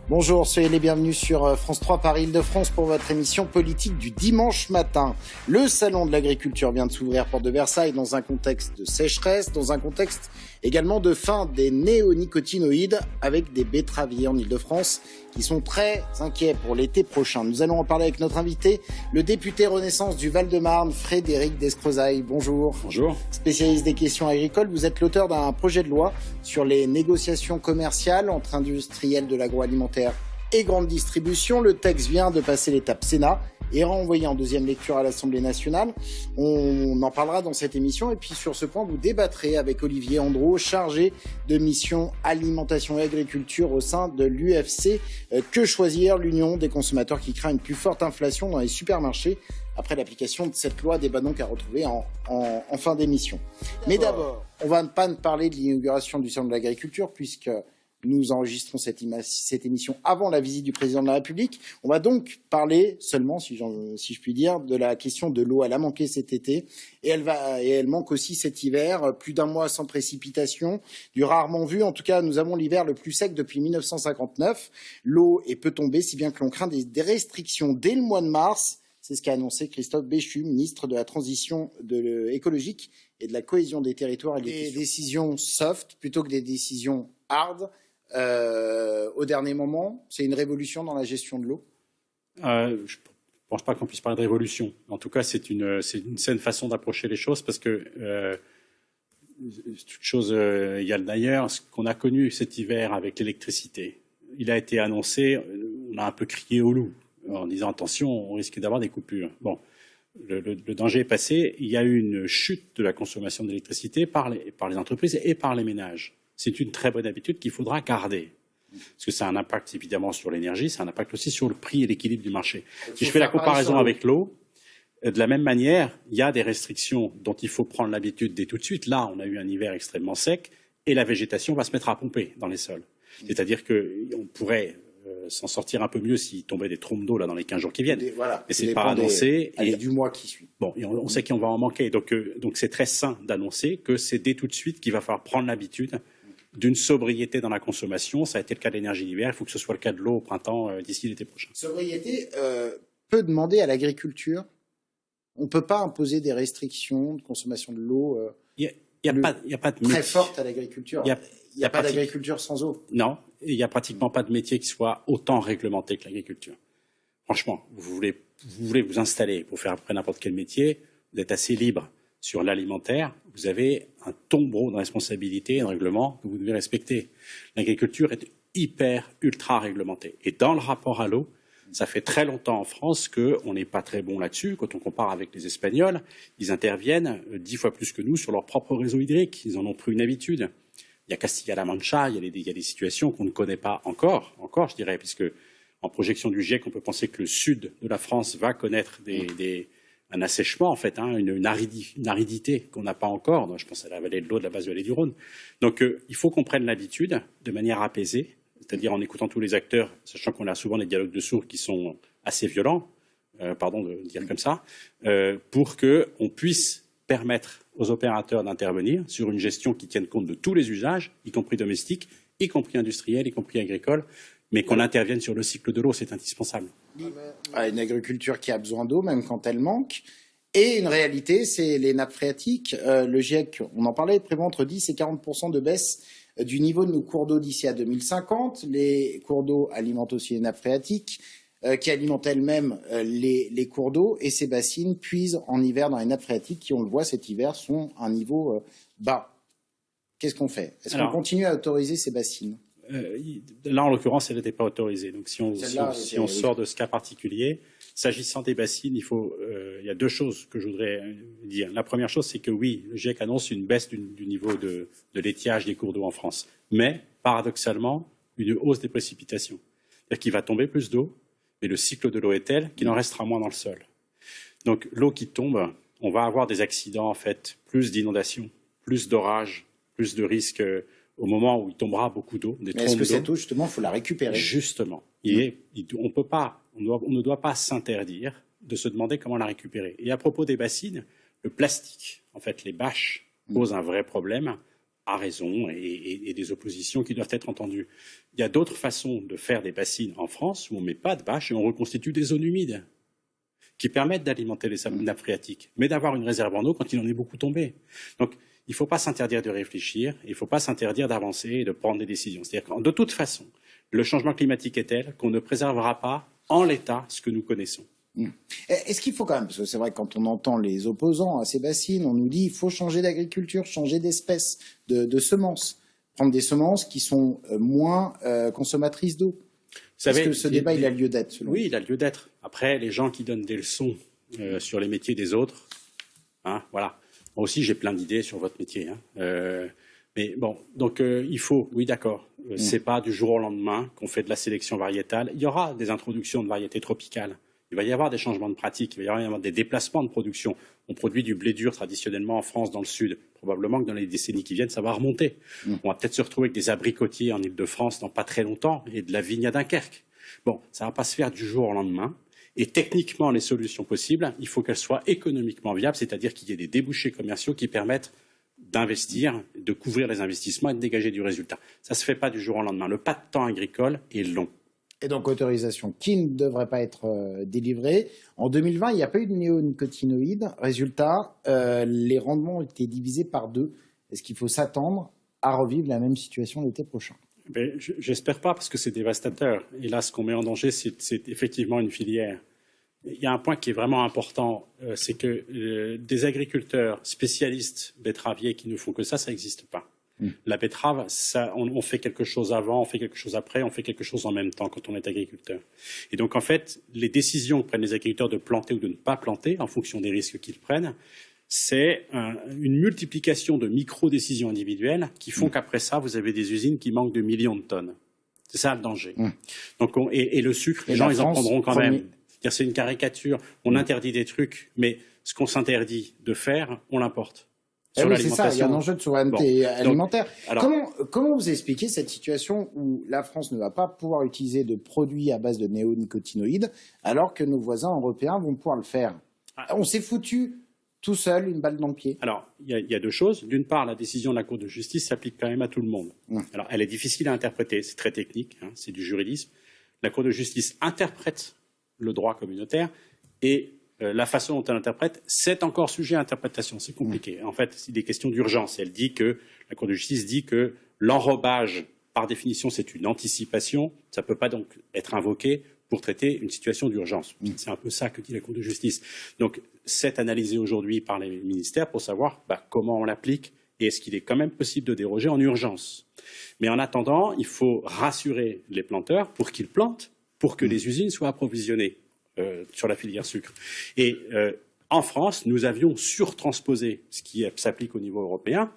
Bonjour, soyez les bienvenus sur France 3 Paris-Île-de-France pour votre émission politique du dimanche matin. Le salon de l'agriculture vient de s'ouvrir porte de Versailles dans un contexte de sécheresse, dans un contexte également de fin des néonicotinoïdes avec des betteraviers en Île-de-France qui sont très inquiets pour l'été prochain. Nous allons en parler avec notre invité, le député Renaissance du Val-de-Marne, Frédéric Descrozaille. Bonjour. Bonjour. Spécialiste des questions agricoles, vous êtes l'auteur d'un projet de loi sur les négociations commerciales entre industriels de l'agroalimentaire et grande distribution. Le texte vient de passer l'étape Sénat et renvoyé en deuxième lecture à l'Assemblée nationale. On en parlera dans cette émission et puis sur ce point vous débattrez avec Olivier Andrew, chargé de mission alimentation et agriculture au sein de l'UFC Que Choisir, l'Union des consommateurs qui craint une plus forte inflation dans les supermarchés après l'application de cette loi, débat donc à retrouver en fin d'émission. Mais d'abord, on va pas parler de l'inauguration du salon de l'agriculture puisque nous enregistrons cette émission avant la visite du président de la République. On va donc parler seulement, si je puis dire, de la question de l'eau. Elle a manqué cet été et elle manque aussi cet hiver. Plus d'un mois sans précipitation, du rarement vu. En tout cas, nous avons l'hiver le plus sec depuis 1959. L'eau est peu tombée, si bien que l'on craint des restrictions dès le mois de mars. C'est ce qu'a annoncé Christophe Béchu, ministre de la Transition écologique et de la cohésion des territoires. Des décisions soft plutôt que des décisions hard. Au dernier moment, c'est une révolution dans la gestion de l'eau? Je ne pense pas qu'on puisse parler de révolution. En tout cas, c'est une saine façon d'approcher les choses parce que, toute chose égale d'ailleurs, ce qu'on a connu cet hiver avec l'électricité, il a été annoncé, on a un peu crié au loup en disant attention, on risque d'avoir des coupures. Bon, le danger est passé. Il y a eu une chute de la consommation d'électricité par les entreprises et par les ménages. C'est une très bonne habitude qu'il faudra garder. Parce que ça a un impact évidemment sur l'énergie, ça a un impact aussi sur le prix et l'équilibre du marché. Si je fais la comparaison avec l'eau, de la même manière, il y a des restrictions dont il faut prendre l'habitude dès tout de suite. Là, on a eu un hiver extrêmement sec et la végétation va se mettre à pomper dans les sols. C'est-à-dire qu'on pourrait s'en sortir un peu mieux s'il tombait des trombes d'eau là dans les 15 jours qui viennent. Voilà, mais c'est pas annoncé. Et du mois qui suit. Bon, et on sait qu'on va en manquer. Donc c'est très sain d'annoncer que c'est dès tout de suite qu'il va falloir prendre l'habitude d'une sobriété dans la consommation. Ça a été le cas de l'énergie d'hiver, il faut que ce soit le cas de l'eau au printemps d'ici l'été prochain. Sobriété peut demander à l'agriculture. On ne peut pas imposer des restrictions de consommation de l'eau y a pas de très forte à l'agriculture. Il n'y a pas d'agriculture sans eau. Non, il n'y a pratiquement pas de métier qui soit autant réglementé que l'agriculture. Franchement, vous voulez vous installer pour faire après n'importe quel métier, vous êtes assez libre. Sur l'alimentaire, vous avez un tombereau de responsabilités et de règlements que vous devez respecter. L'agriculture est ultra réglementée. Et dans le rapport à l'eau, ça fait très longtemps en France qu'on n'est pas très bon là-dessus. Quand on compare avec les Espagnols, ils interviennent 10 fois plus que nous sur leur propre réseau hydrique. Ils en ont pris une habitude. Il y a Castilla-La Mancha, il y a des situations qu'on ne connaît pas encore, je dirais, puisque en projection du GIEC, on peut penser que le sud de la France va connaître un assèchement, en fait, une aridité qu'on n'a pas encore. Donc, je pense à la vallée de l'Eau, de la basse vallée du Rhône. Donc, il faut qu'on prenne l'habitude de manière apaisée, c'est-à-dire en écoutant tous les acteurs, sachant qu'on a souvent des dialogues de sourds qui sont assez violents, pardon de dire comme ça, pour qu'on puisse permettre aux opérateurs d'intervenir sur une gestion qui tienne compte de tous les usages, y compris domestiques, y compris industriels, y compris agricoles, mais qu'on intervienne sur le cycle de l'eau, c'est indispensable. Une agriculture qui a besoin d'eau, même quand elle manque. Et une réalité, c'est les nappes phréatiques. Le GIEC, on en parlait, prévoit entre 10 et 40% de baisse du niveau de nos cours d'eau d'ici à 2050. Les cours d'eau alimentent aussi les nappes phréatiques, qui alimentent elles-mêmes les cours d'eau. Et ces bassines puisent en hiver dans les nappes phréatiques qui, on le voit cet hiver, sont à un niveau bas. Qu'est-ce qu'on fait? Est-ce qu'on continue à autoriser ces bassines? Là, en l'occurrence, elle n'était pas autorisée. Donc, si on sort de ce cas particulier, s'agissant des bassines, il y a deux choses que je voudrais dire. La première chose, c'est que oui, le GIEC annonce une baisse du niveau de l'étiage des cours d'eau en France. Mais, paradoxalement, une hausse des précipitations. C'est-à-dire qu'il va tomber plus d'eau, mais le cycle de l'eau est tel qu'il en restera moins dans le sol. Donc, l'eau qui tombe, on va avoir des accidents, en fait, plus d'inondations, plus d'orages, plus de risques au moment où il tombera beaucoup d'eau. Mais est-ce que cette eau, justement, il faut la récupérer? Justement. On ne doit pas s'interdire de se demander comment la récupérer. Et à propos des bassines, le plastique, en fait, les bâches, posent un vrai problème a raison et des oppositions qui doivent être entendues. Il y a d'autres façons de faire des bassines en France où on ne met pas de bâches et on reconstitue des zones humides qui permettent d'alimenter les nappes phréatiques, mais d'avoir une réserve en eau quand il en est beaucoup tombé. Donc, il ne faut pas s'interdire de réfléchir, il ne faut pas s'interdire d'avancer et de prendre des décisions. C'est-à-dire que, de toute façon, le changement climatique est tel qu'on ne préservera pas en l'état ce que nous connaissons. Est-ce qu'il faut quand même, parce que c'est vrai que quand on entend les opposants à ces bassines, on nous dit qu'il faut changer d'agriculture, changer d'espèce, de semences, prendre des semences qui sont moins consommatrices d'eau. Est-ce que ce débat, il a lieu d'être? Oui, il a lieu d'être. Après, les gens qui donnent des leçons sur les métiers des autres, hein, voilà. Moi aussi, j'ai plein d'idées sur votre métier. Hein. Mais bon, donc il faut, oui, d'accord. C'est pas du jour au lendemain qu'on fait de la sélection variétale. Il y aura des introductions de variétés tropicales. Il va y avoir des changements de pratique, il va y avoir des déplacements de production. On produit du blé dur traditionnellement en France, dans le sud. Probablement que dans les décennies qui viennent, ça va remonter. On va peut-être se retrouver avec des abricotiers en Île-de-France dans pas très longtemps et de la vigne à Dunkerque. Bon, ça ne va pas se faire du jour au lendemain. Et techniquement, les solutions possibles, il faut qu'elles soient économiquement viables, c'est-à-dire qu'il y ait des débouchés commerciaux qui permettent d'investir, de couvrir les investissements et de dégager du résultat. Ça ne se fait pas du jour au lendemain. Le pas de temps agricole est long. Et donc, autorisation qui ne devrait pas être délivrée. En 2020, il n'y a pas eu de néonicotinoïdes. Résultat, les rendements ont été divisés par 2. Est-ce qu'il faut s'attendre à revivre la même situation l'été prochain? J'espère pas, parce que c'est dévastateur. Et là, ce qu'on met en danger, c'est effectivement une filière. Il y a un point qui est vraiment important, c'est que des agriculteurs spécialistes betteraviers qui ne font que ça n'existe pas. La betterave, on fait quelque chose avant, on fait quelque chose après, on fait quelque chose en même temps quand on est agriculteur. Et donc, en fait, les décisions que prennent les agriculteurs de planter ou de ne pas planter, en fonction des risques qu'ils prennent, c'est une multiplication de micro-décisions individuelles qui font qu'après ça, vous avez des usines qui manquent de millions de tonnes. C'est ça le danger. Donc, et le sucre, les gens, ils en prendront quand même. C'est une caricature. On interdit des trucs, mais ce qu'on s'interdit de faire, on l'importe. Oui, c'est ça, il y a un enjeu de souveraineté alimentaire. Comment vous expliquez cette situation où la France ne va pas pouvoir utiliser de produits à base de néonicotinoïdes alors que nos voisins européens vont pouvoir le faire? On s'est foutu tout seul une balle dans le pied. Alors, il y a deux choses. D'une part, la décision de la Cour de justice s'applique quand même à tout le monde. Alors, elle est difficile à interpréter, c'est très technique, hein, c'est du juridisme. La Cour de justice interprète le droit communautaire et la façon dont elle interprète, c'est encore sujet à interprétation. C'est compliqué. En fait, c'est des questions d'urgence. La Cour de justice dit que l'enrobage, par définition, c'est une anticipation. Ça ne peut pas donc être invoqué pour traiter une situation d'urgence. C'est un peu ça que dit la Cour de justice. Donc, c'est analysé aujourd'hui par les ministères pour savoir comment on l'applique et est-ce qu'il est quand même possible de déroger en urgence. Mais en attendant, il faut rassurer les planteurs pour qu'ils plantent, pour que les usines soient approvisionnées sur la filière sucre. Et en France, nous avions surtransposé ce qui s'applique au niveau européen,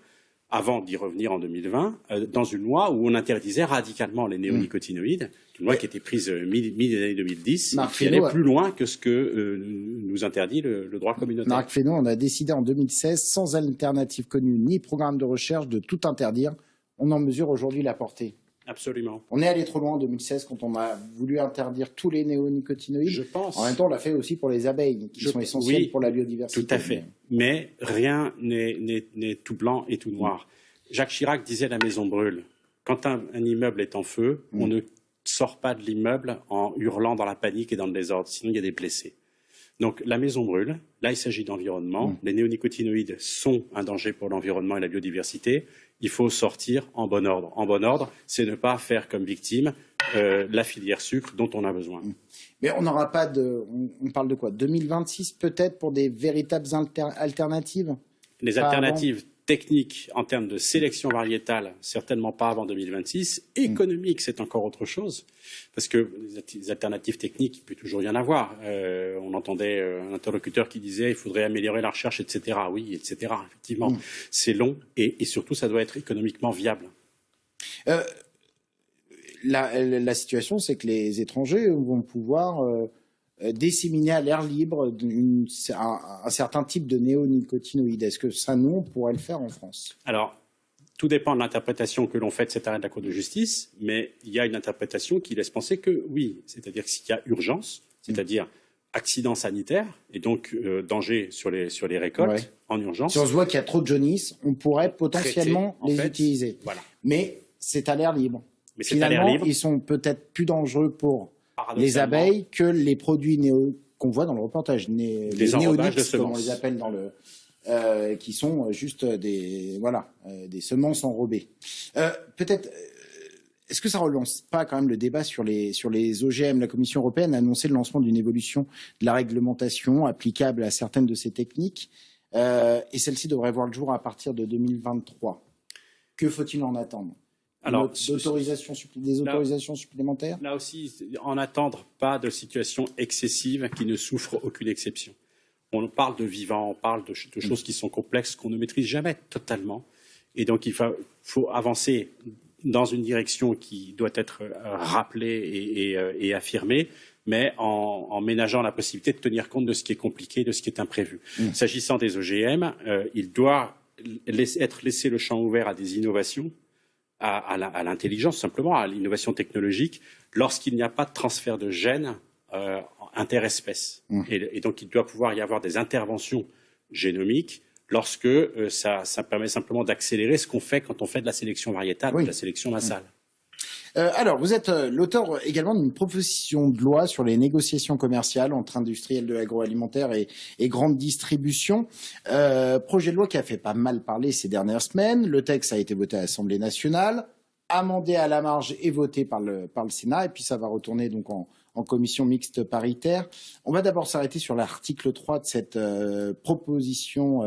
avant d'y revenir en 2020, dans une loi où on interdisait radicalement les néonicotinoïdes, une loi qui était prise mi-des années 2010, et qui allait plus loin que ce que nous interdit le droit communautaire. Marc Fesneau, on a décidé en 2016, sans alternative connue ni programme de recherche, de tout interdire. On en mesure aujourd'hui la portée. Absolument. On est allé trop loin en 2016 quand on a voulu interdire tous les néonicotinoïdes. Je pense. En même temps, on l'a fait aussi pour les abeilles, qui sont essentielles pour la biodiversité. Tout à fait. Mais rien n'est tout blanc et tout noir. Jacques Chirac disait la maison brûle. Quand un immeuble est en feu, on ne sort pas de l'immeuble en hurlant dans la panique et dans le désordre, sinon il y a des blessés. Donc la maison brûle. Là, il s'agit d'environnement. Les néonicotinoïdes sont un danger pour l'environnement et la biodiversité. Il faut sortir en bon ordre. En bon ordre, c'est ne pas faire comme victime la filière sucre dont on a besoin. Mais on n'aura pas de... On parle de quoi? 2026 peut-être pour des véritables alternatives? Les alternatives techniques en termes de sélection variétale, certainement pas avant 2026. Économique, c'est encore autre chose. Parce que les alternatives techniques, il peut toujours y en avoir. On entendait un interlocuteur qui disait il faudrait améliorer la recherche, etc. Oui, etc. Effectivement, c'est long et surtout, ça doit être économiquement viable. La situation, c'est que les étrangers vont pouvoir disséminer à l'air libre un certain type de néonicotinoïdes. Est-ce que ça, nous, on pourrait le faire en France? Alors, tout dépend de l'interprétation que l'on fait de cet arrêt de la Cour de justice, mais il y a une interprétation qui laisse penser que oui, c'est-à-dire que s'il y a urgence, c'est-à-dire accident sanitaire et donc danger sur les récoltes en urgence. Si on se voit qu'il y a trop de jaunisses, on pourrait potentiellement les utiliser. Voilà. Mais c'est à l'air libre. Mais c'est à l'air libre. Ils sont peut-être plus dangereux pour les abeilles que les produits qu'on voit dans le reportage. Les néoniques, comme on les appelle dans le... qui sont juste des semences enrobées. Peut-être, est-ce que ça relance pas quand même le débat sur les OGM? La Commission européenne a annoncé le lancement d'une évolution de la réglementation applicable à certaines de ces techniques, et celle-ci devrait voir le jour à partir de 2023. Que faut-il en attendre? Alors, des autorisations supplémentaires? Là aussi, en attendre pas de situation excessive qui ne souffre aucune exception. On parle de vivants, on parle de choses qui sont complexes, qu'on ne maîtrise jamais totalement. Et donc, il faut avancer dans une direction qui doit être rappelée et affirmée, mais en ménageant la possibilité de tenir compte de ce qui est compliqué, de ce qui est imprévu. S'agissant des OGM, il doit être laissé le champ ouvert à des innovations, à l'intelligence simplement, à l'innovation technologique, lorsqu'il n'y a pas de transfert de gènes interespèces. Et donc, il doit pouvoir y avoir des interventions génomiques lorsque ça permet simplement d'accélérer ce qu'on fait quand on fait de la sélection variétale, de la sélection massale. Alors, vous êtes l'auteur également d'une proposition de loi sur les négociations commerciales entre industriels de l'agroalimentaire et grande distribution. Projet de loi qui a fait pas mal parler ces dernières semaines. Le texte a été voté à l'Assemblée nationale, amendé à la marge et voté par le Sénat. Et puis, ça va retourner donc en commission mixte paritaire. On va d'abord s'arrêter sur l'article 3 de cette proposition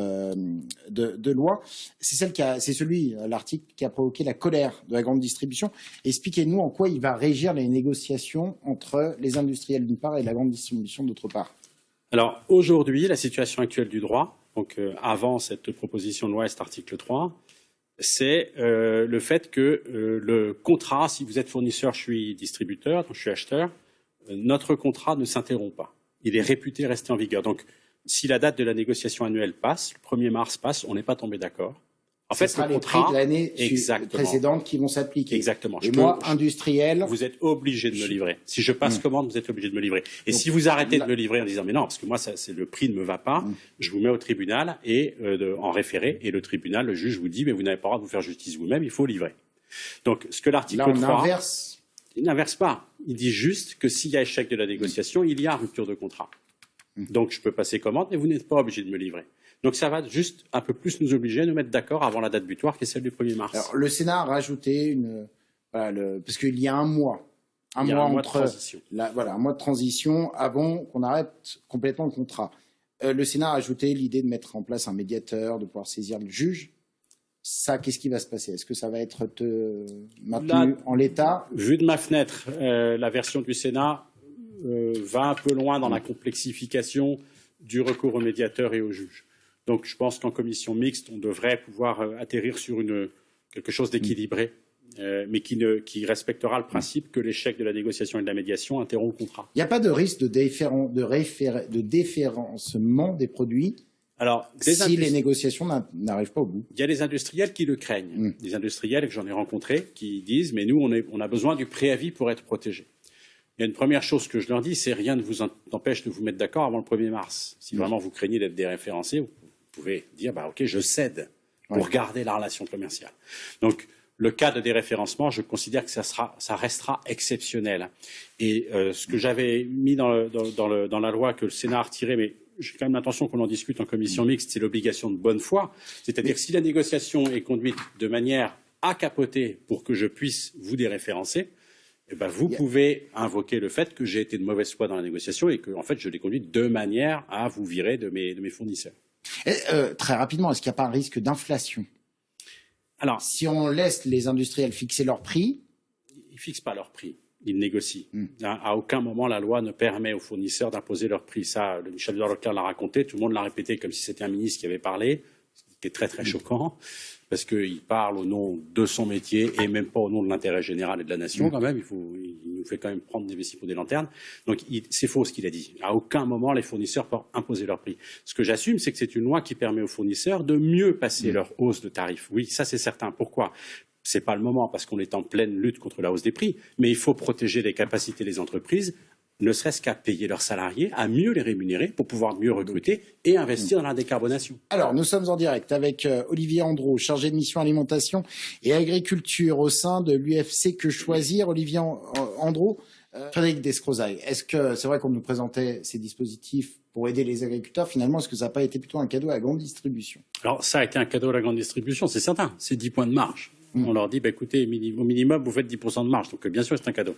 de loi. L'article qui a provoqué la colère de la grande distribution. Expliquez-nous en quoi il va régir les négociations entre les industriels d'une part et la grande distribution d'autre part. Alors aujourd'hui, la situation actuelle du droit, donc avant cette proposition de loi et cet article 3, c'est le fait que le contrat, si vous êtes fournisseur, je suis distributeur, donc je suis acheteur, notre contrat ne s'interrompt pas. Il est réputé rester en vigueur. Donc, si la date de la négociation annuelle passe, le 1er mars passe, on n'est pas tombé d'accord. En fait, ce sera les prix de l'année précédente qui vont s'appliquer. Exactement. Et moi, industriel... Vous êtes obligé de me livrer. Si je passe commande, vous êtes obligé de me livrer. Et donc, si vous arrêtez de me livrer en disant « mais non, parce que moi, le prix ne me va pas », je vous mets au tribunal et en référé, et le tribunal, le juge vous dit « mais vous n'avez pas le droit de vous faire justice vous-même, il faut livrer ». Donc, ce que l'article 3... Il n'inverse pas. Il dit juste que s'il y a échec de la négociation, il y a rupture de contrat. Donc, je peux passer commande, mais vous n'êtes pas obligé de me livrer. Donc, ça va juste un peu plus nous obliger à nous mettre d'accord avant la date butoir, qui est celle du 1er mars. Alors, le Sénat a rajouté parce qu'il y a un mois. Un mois de transition. Un mois de transition avant qu'on arrête complètement le contrat. Le Sénat a ajouté l'idée de mettre en place un médiateur, de pouvoir saisir le juge. Ça, qu'est-ce qui va se passer? Est-ce que ça va être maintenu en l'état? Vu de ma fenêtre, la version du Sénat va un peu loin dans la complexification du recours au médiateur et au juge. Donc, je pense qu'en commission mixte, on devrait pouvoir atterrir sur quelque chose d'équilibré, mais qui respectera le principe que l'échec de la négociation et de la médiation interrompt le contrat. Il n'y a pas de risque de déréférencement des produits? Alors, si les négociations n'arrivent pas au bout. Il y a des industriels qui le craignent. Des industriels que j'en ai rencontrés qui disent « mais nous, on a besoin du préavis pour être protégés ». Il y a une première chose que je leur dis, c'est rien ne vous empêche de vous mettre d'accord avant le 1er mars. Si vraiment vous craignez d'être déréférencé, vous pouvez dire « ok, je cède pour garder la relation commerciale ». Donc, le cas de déréférencement, je considère que ça restera exceptionnel. Et ce que j'avais mis dans la loi que le Sénat a retiré, mais j'ai quand même l'intention qu'on en discute en commission mixte, c'est l'obligation de bonne foi. C'est-à-dire que si la négociation est conduite de manière à capoter pour que je puisse vous déréférencer, eh ben vous pouvez invoquer le fait que j'ai été de mauvaise foi dans la négociation et que en fait, je l'ai conduite de manière à vous virer de mes fournisseurs. Très rapidement, est-ce qu'il n'y a pas un risque d'inflation? Alors, si on laisse les industriels fixer leur prix... Ils ne fixent pas leur prix. Ils négocient. À aucun moment, la loi ne permet aux fournisseurs d'imposer leur prix. Ça, le Michel Leclerc l'a raconté, tout le monde l'a répété comme si c'était un ministre qui avait parlé, ce qui est très très choquant, parce qu'il parle au nom de son métier et même pas au nom de l'intérêt général et de la nation quand même. Il nous fait quand même prendre des vessies pour des lanternes. Donc c'est faux ce qu'il a dit. À aucun moment, les fournisseurs peuvent imposer leur prix. Ce que j'assume, c'est que c'est une loi qui permet aux fournisseurs de mieux passer leur hausse de tarifs. Oui, ça c'est certain. Pourquoi ? C'est pas le moment parce qu'on est en pleine lutte contre la hausse des prix, mais il faut protéger les capacités des entreprises ne serait-ce qu'à payer leurs salariés, à mieux les rémunérer pour pouvoir mieux recruter et investir dans la décarbonation. Alors, nous sommes en direct avec Olivier Andreau, chargé de mission alimentation et agriculture au sein de l'UFC Que Choisir. Olivier Andreau, Frédéric Descrozaille, est-ce que c'est vrai qu'on nous présentait ces dispositifs pour aider les agriculteurs? Finalement, est-ce que ça n'a pas été plutôt un cadeau à la grande distribution? Alors, ça a été un cadeau à la grande distribution, c'est certain. C'est 10 points de marge. On leur dit, écoutez, au minimum, vous faites 10% de marge. Donc, bien sûr, c'est un cadeau.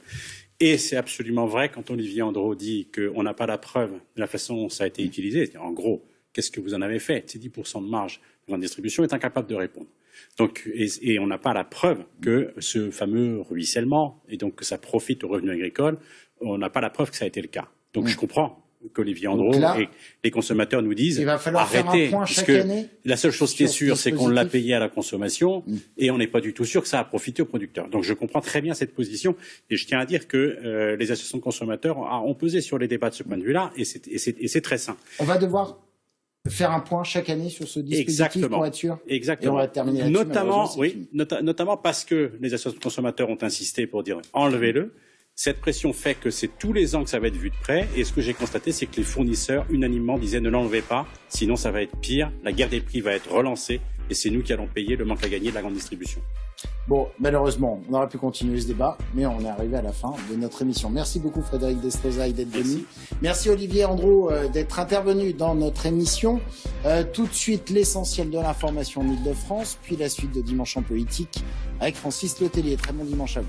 Et c'est absolument vrai quand Olivier Andreau dit qu'on n'a pas la preuve de la façon dont ça a été utilisé. En gros, qu'est-ce que vous en avez fait? Ces 10% de marge, la grande distribution est incapable de répondre. Donc, et on n'a pas la preuve que ce fameux ruissellement, et donc que ça profite aux revenus agricoles, on n'a pas la preuve que ça a été le cas. Donc, je comprends qu'Olivier Andreau et les consommateurs nous disent il va falloir arrêtez, faire un point chaque puisque année la seule chose qui est sûre, c'est qu'on l'a payé à la consommation et on n'est pas du tout sûr que ça a profité aux producteurs. Donc je comprends très bien cette position et je tiens à dire que les associations de consommateurs ont pesé sur les débats de ce point de vue-là et c'est très sain. On va devoir faire un point chaque année sur ce dispositif pour être sûr. Exactement. Et on va terminer là-dessus, notamment parce que les associations de consommateurs ont insisté pour dire enlevez-le. Cette pression fait que c'est tous les ans que ça va être vu de près. Et ce que j'ai constaté, c'est que les fournisseurs, unanimement, disaient ne l'enlevez pas, sinon ça va être pire. La guerre des prix va être relancée et c'est nous qui allons payer le manque à gagner de la grande distribution. Bon, malheureusement, on aurait pu continuer ce débat, mais on est arrivé à la fin de notre émission. Merci beaucoup Frédéric Descrozaille d'être venu. Merci Olivier Andreau d'être intervenu dans notre émission. Tout de suite, l'essentiel de l'information en Ile-de-France, puis la suite de Dimanche en politique avec Francis Letellier. Très bon dimanche à vous.